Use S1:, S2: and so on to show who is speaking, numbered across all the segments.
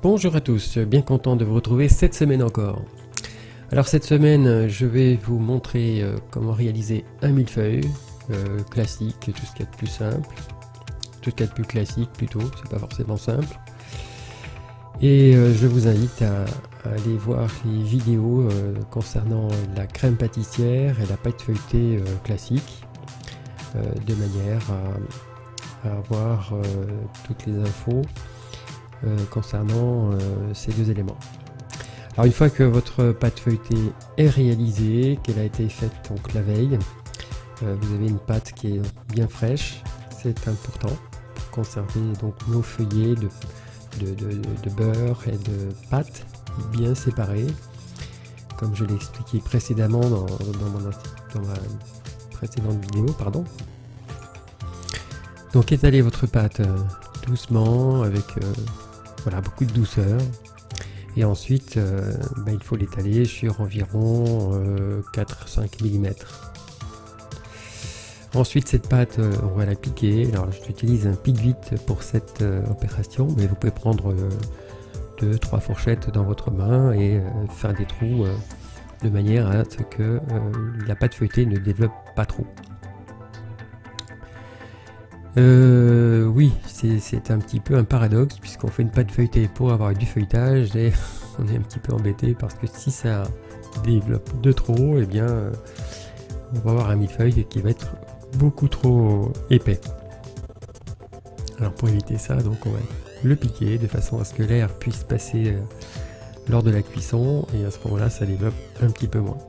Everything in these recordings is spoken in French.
S1: Bonjour à tous, bien content de vous retrouver cette semaine encore. Alors cette semaine, je vais vous montrer comment réaliser un millefeuille classique, tout ce qu'il y a de plus simple, tout ce qu'il y a de plus classique plutôt, c'est pas forcément simple. Et je vous invite à aller voir les vidéos concernant la crème pâtissière et la pâte feuilletée classique, de manière à avoir toutes les infos concernant ces deux éléments. Alors une fois que votre pâte feuilletée est réalisée, qu'elle a été faite donc la veille, vous avez une pâte qui est bien fraîche, c'est important pour conserver donc nos feuillets de beurre et de pâte bien séparés, comme je l'ai expliqué précédemment dans ma précédente vidéo, pardon. Donc étalez votre pâte doucement avec voilà, beaucoup de douceur, et ensuite il faut l'étaler sur environ 4-5 mm. Ensuite cette pâte on va la piquer. Alors j'utilise un pique-vite pour cette opération, mais vous pouvez prendre 2-3 fourchettes dans votre main et faire des trous de manière à ce que la pâte feuilletée ne développe pas trop. Oui, c'est un petit peu un paradoxe, puisqu'on fait une pâte feuilletée pour avoir du feuilletage, et on est un petit peu embêté parce que si ça développe de trop, eh bien on va avoir un millefeuille qui va être beaucoup trop épais. Alors pour éviter ça, donc on va le piquer de façon à ce que l'air puisse passer lors de la cuisson, et à ce moment-là ça développe un petit peu moins.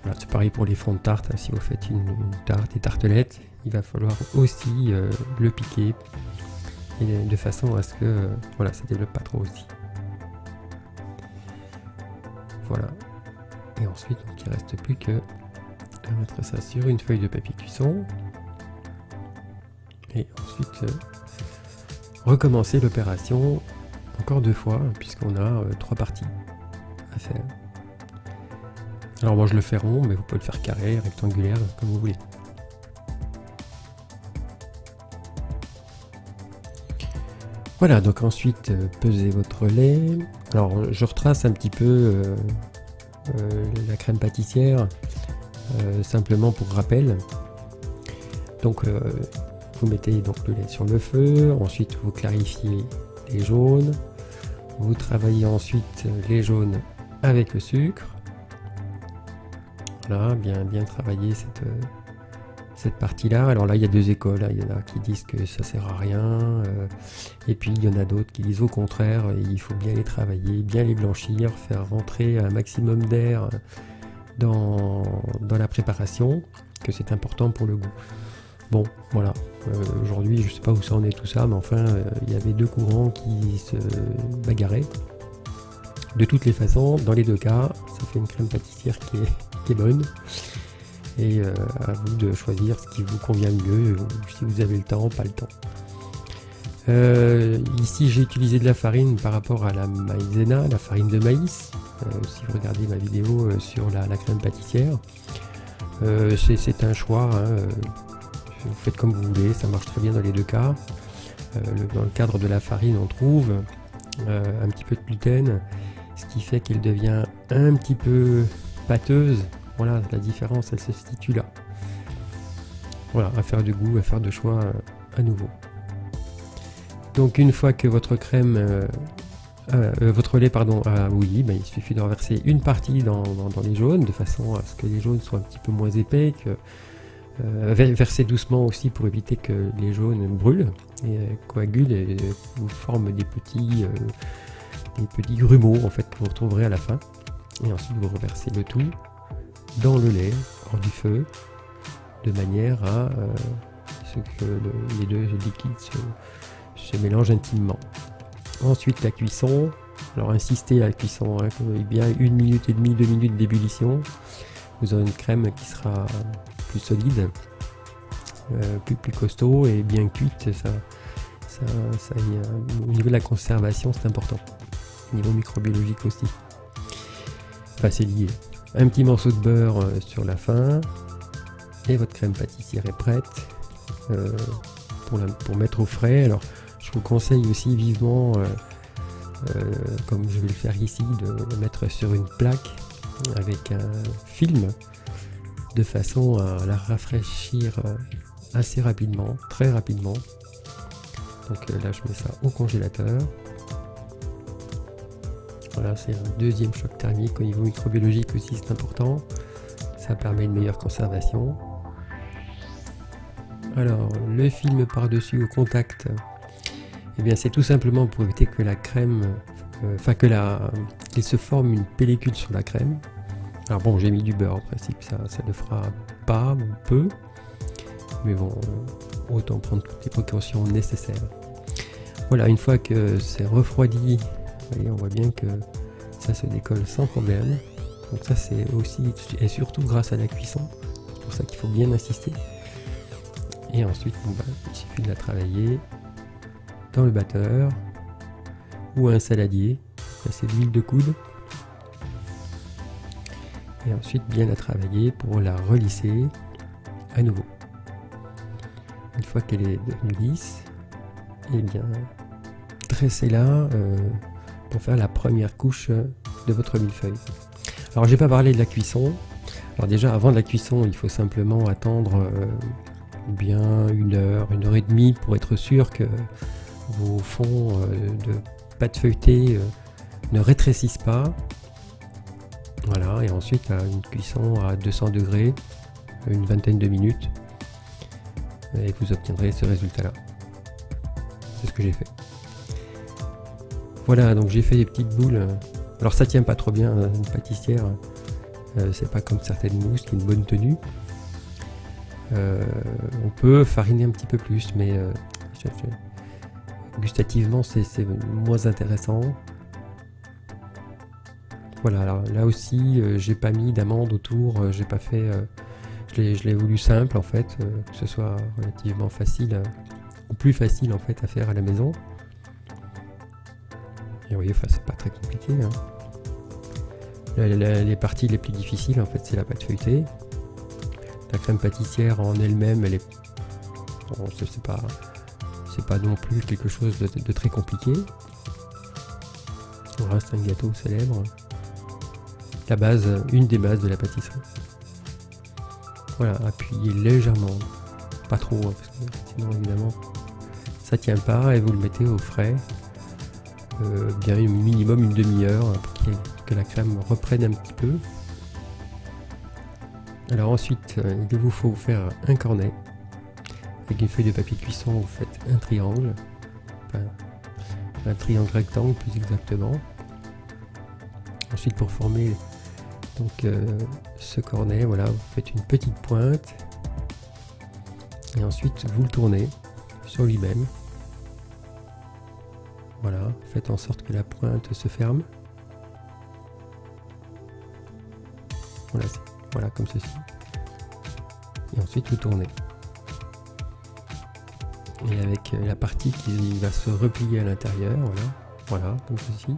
S1: Voilà, c'est pareil pour les fonds de tarte, hein. Si vous faites une tarte, des tartelettes, il va falloir aussi le piquer, et de façon à ce que voilà, ça ne développe pas trop aussi. Voilà. Et ensuite, donc, il ne reste plus que à mettre ça sur une feuille de papier cuisson. Et ensuite, recommencer l'opération encore 2 fois, puisqu'on a 3 parties à faire. Alors moi je le fais rond, mais vous pouvez le faire carré, rectangulaire, comme vous voulez. Voilà, donc ensuite pesez votre lait. Alors je retrace un petit peu la crème pâtissière, simplement pour rappel. Donc vous mettez donc le lait sur le feu, ensuite vous clarifiez les jaunes, vous travaillez ensuite les jaunes avec le sucre. Voilà, bien travailler cette partie-là. Alors là, il y a 2 écoles, hein. Il y en a qui disent que ça sert à rien, et puis il y en a d'autres qui disent au contraire, il faut bien les travailler, bien les blanchir, faire rentrer un maximum d'air dans la préparation, que c'est important pour le goût. Bon, voilà, aujourd'hui, je sais pas où ça en est tout ça, mais enfin, il y avait 2 courants qui se bagarraient. De toutes les façons, dans les 2 cas, ça fait une crème pâtissière qui est bonne, et à vous de choisir ce qui vous convient le mieux, si vous avez le temps, pas le temps. Ici j'ai utilisé de la farine par rapport à la maïzena, la farine de maïs. Si vous regardez ma vidéo sur la crème pâtissière, c'est un choix, hein. Vous faites comme vous voulez, ça marche très bien dans les 2 cas. Dans le cadre de la farine, on trouve un petit peu de gluten, ce qui fait qu'elle devient un petit peu pâteuse. Voilà, la différence, elle se situe là. Voilà, affaire de goût, affaire de choix à nouveau. Donc une fois que votre crème, votre lait pardon, a bouilli, il suffit de renverser une partie dans les jaunes, de façon à ce que les jaunes soient un petit peu moins épais, verser doucement aussi pour éviter que les jaunes brûlent et coagulent et vous forment des petits grumeaux en fait, que vous retrouverez à la fin. Et ensuite vous reversez le tout dans le lait hors du feu, de manière à ce que les 2 liquides se mélangent intimement. Ensuite la cuisson. Alors insistez à la cuisson, hein, bien 1 minute et demie, 2 minutes d'ébullition. Vous aurez une crème qui sera plus solide, plus costaud et bien cuite. Au niveau de la conservation, c'est important. Au niveau microbiologique aussi. Enfin, c'est lié. Un petit morceau de beurre sur la fin, et votre crème pâtissière est prête pour mettre au frais. Alors Je vous conseille aussi vivement, comme je vais le faire ici, de le mettre sur une plaque avec un film, de façon à la rafraîchir assez rapidement, très rapidement. Donc là je mets ça au congélateur. Voilà, c'est un deuxième choc thermique. Au niveau microbiologique aussi, c'est important. Ça permet une meilleure conservation. Alors, le film par-dessus au contact, eh bien c'est tout simplement pour éviter que la crème, qu'il se forme une pellicule sur la crème. Alors bon, j'ai mis du beurre en principe, ça ne fera pas ou peu, mais bon, autant prendre toutes les précautions nécessaires. Voilà, une fois que c'est refroidi, vous voyez, on voit bien que ça se décolle sans problème. Donc ça c'est aussi et surtout grâce à la cuisson, c'est pour ça qu'il faut bien insister. Et ensuite, bon, il suffit de la travailler dans le batteur ou un saladier, c'est de l'huile de coude. Et ensuite bien la travailler pour la relisser à nouveau. Une fois qu'elle est devenue lisse, et bien dressez-la pour faire la première couche de votre millefeuille. Alors j'ai pas parlé de la cuisson. Alors déjà avant de la cuisson, il faut simplement attendre bien 1 heure, 1 heure et demie pour être sûr que vos fonds de pâte feuilletée ne rétrécissent pas. Voilà, et ensuite une cuisson à 200 degrés, une vingtaine de minutes, et vous obtiendrez ce résultat-là. C'est ce que j'ai fait. Voilà, donc j'ai fait des petites boules. Alors ça tient pas trop bien, une pâtissière, c'est pas comme certaines mousses qui ont une bonne tenue. On peut fariner un petit peu plus, mais gustativement c'est moins intéressant. Voilà, alors, là aussi j'ai pas mis d'amande autour, j'ai pas fait, je l'ai voulu simple en fait, que ce soit relativement facile, ou plus facile en fait à faire à la maison. Et vous voyez, enfin, c'est pas très compliqué. Hein. Les parties les plus difficiles en fait c'est la pâte feuilletée. La crème pâtissière en elle-même, elle est, bon, c'est pas non plus quelque chose de très compliqué. On reste un gâteau célèbre. La base, une des bases de la pâtisserie. Voilà, appuyez légèrement, pas trop, hein, parce que sinon évidemment ça tient pas, et vous le mettez au frais, bien minimum une demi-heure, hein, pour que la crème reprenne un petit peu. Alors ensuite, il vous faut faire un cornet. Avec une feuille de papier cuisson, vous faites un triangle, enfin, un triangle rectangle plus exactement. Ensuite, pour former donc ce cornet, voilà, vous faites une petite pointe et ensuite vous le tournez sur lui-même. Voilà, faites en sorte que la pointe se ferme. Voilà, comme ceci. Et ensuite vous tournez. Et avec la partie qui va se replier à l'intérieur, voilà, comme ceci.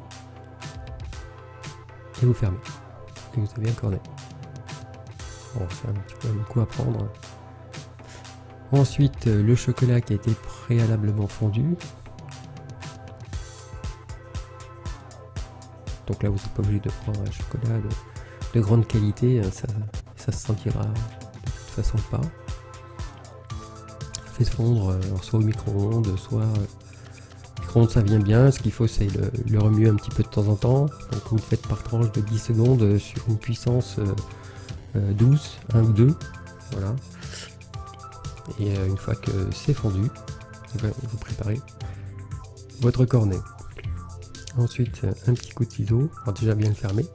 S1: Et vous fermez. Et vous avez un cornet. Bon, c'est un petit peu un coup à prendre. Ensuite, le chocolat qui a été préalablement fondu. Donc là, vous n'êtes pas obligé de prendre un chocolat de grande qualité, ça se sentira de toute façon pas. Faites fondre soit au micro-ondes, soit micro-ondes ça vient bien. Ce qu'il faut c'est le remuer un petit peu de temps en temps. Donc vous le faites par tranche de 10 secondes sur une puissance 12, 1 ou 2. Voilà. Et une fois que c'est fondu, vous préparez votre cornet. Ensuite un petit coup de ciseau, alors déjà bien le fermer.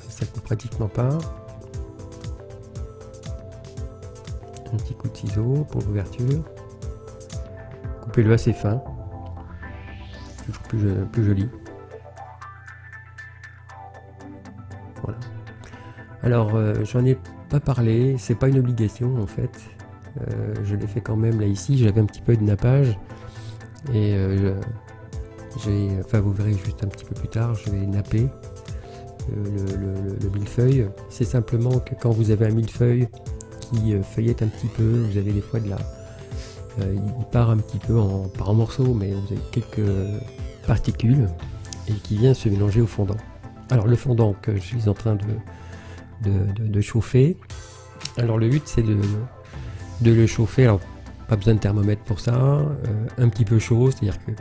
S1: Ça coupe pratiquement pas. Un petit coup de ciseau pour l'ouverture. Coupez-le assez fin. Toujours plus joli. Voilà. Alors j'en ai pas parlé, c'est pas une obligation en fait. Je l'ai fait quand même là ici, j'avais un petit peu de nappage. Et enfin vous verrez juste un petit peu plus tard, je vais napper le millefeuille. C'est simplement que quand vous avez un millefeuille qui feuillette un petit peu, vous avez des fois il part un petit peu pas en morceaux, mais vous avez quelques particules et qui vient se mélanger au fondant. Alors le fondant que je suis en train de chauffer, alors le but c'est de le chauffer, alors pas besoin de thermomètre pour ça, un petit peu chaud, c'est-à-dire que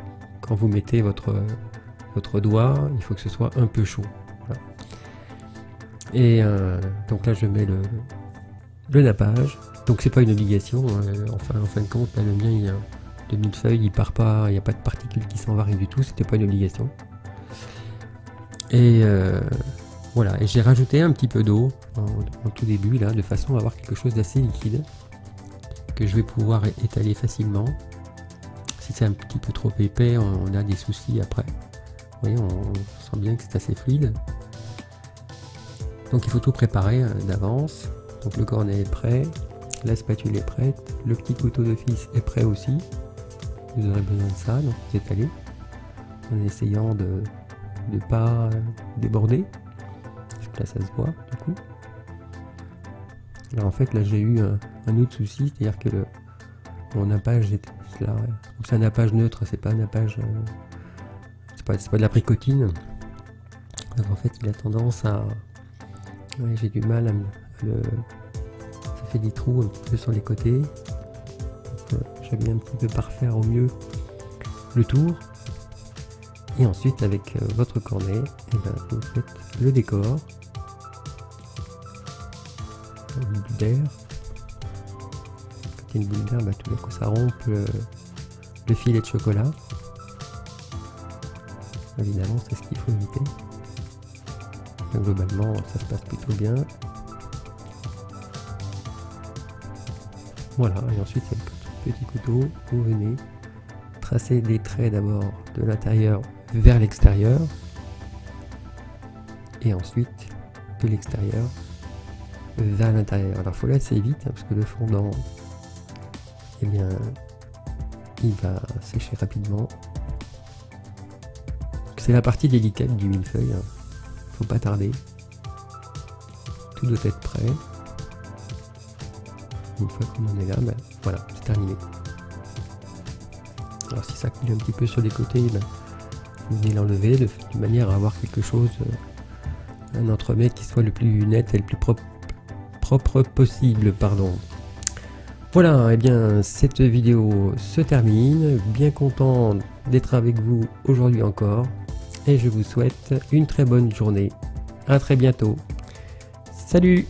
S1: quand vous mettez votre doigt, il faut que ce soit un peu chaud. Voilà. Et donc là je mets le nappage, donc c'est pas une obligation, enfin en fin de compte là, le mien il y a de millefeuille, il part pas, il n'y a pas de particules qui s'en va, rien du tout, c'était pas une obligation. Et voilà, et j'ai rajouté un petit peu d'eau en tout début là, de façon à avoir quelque chose d'assez liquide que je vais pouvoir étaler facilement. Si c'est un petit peu trop épais, on a des soucis après. Vous voyez, on sent bien que c'est assez fluide. Donc il faut tout préparer d'avance. Donc le cornet est prêt, la spatule est prête, le petit couteau d'office est prêt aussi. Vous aurez besoin de ça, donc vous étalez en essayant de ne pas déborder. Parce que là ça se voit du coup. Alors en fait là j'ai eu un autre souci, c'est-à-dire que mon nappage était là. Ouais. Donc c'est un nappage neutre, c'est pas un nappage, c'est pas de la bricotine. Donc en fait il a tendance à, ouais, j'ai du mal à le, ça fait des trous un petit peu sur les côtés. J'aime bien un petit peu parfaire au mieux le tour. Et ensuite avec votre cornet, et ben, vous faites le décor. Une boule d'air. Quand il y a une boule d'air, bah, tout d'un coup ça rompt le filet de chocolat. Évidemment, c'est ce qu'il faut éviter. Donc, globalement, ça se passe plutôt bien. Voilà, et ensuite, avec le petit couteau, vous venez tracer des traits d'abord de l'intérieur vers l'extérieur. Et ensuite, de l'extérieur vers l'intérieur. Alors il faut l'être assez vite hein, parce que le fondant, eh bien, il va sécher rapidement. C'est la partie délicate du millefeuille. Hein. Faut pas tarder. Tout doit être prêt. Une fois qu'on en est là, ben, voilà, c'est terminé. Alors si ça coule un petit peu sur les côtés, ben, vous venez l'enlever de manière à avoir quelque chose, un entremets qui soit le plus net et le plus propre possible, pardon. Voilà, et bien cette vidéo se termine. Bien content d'être avec vous aujourd'hui encore et je vous souhaite une très bonne journée. À très bientôt. Salut!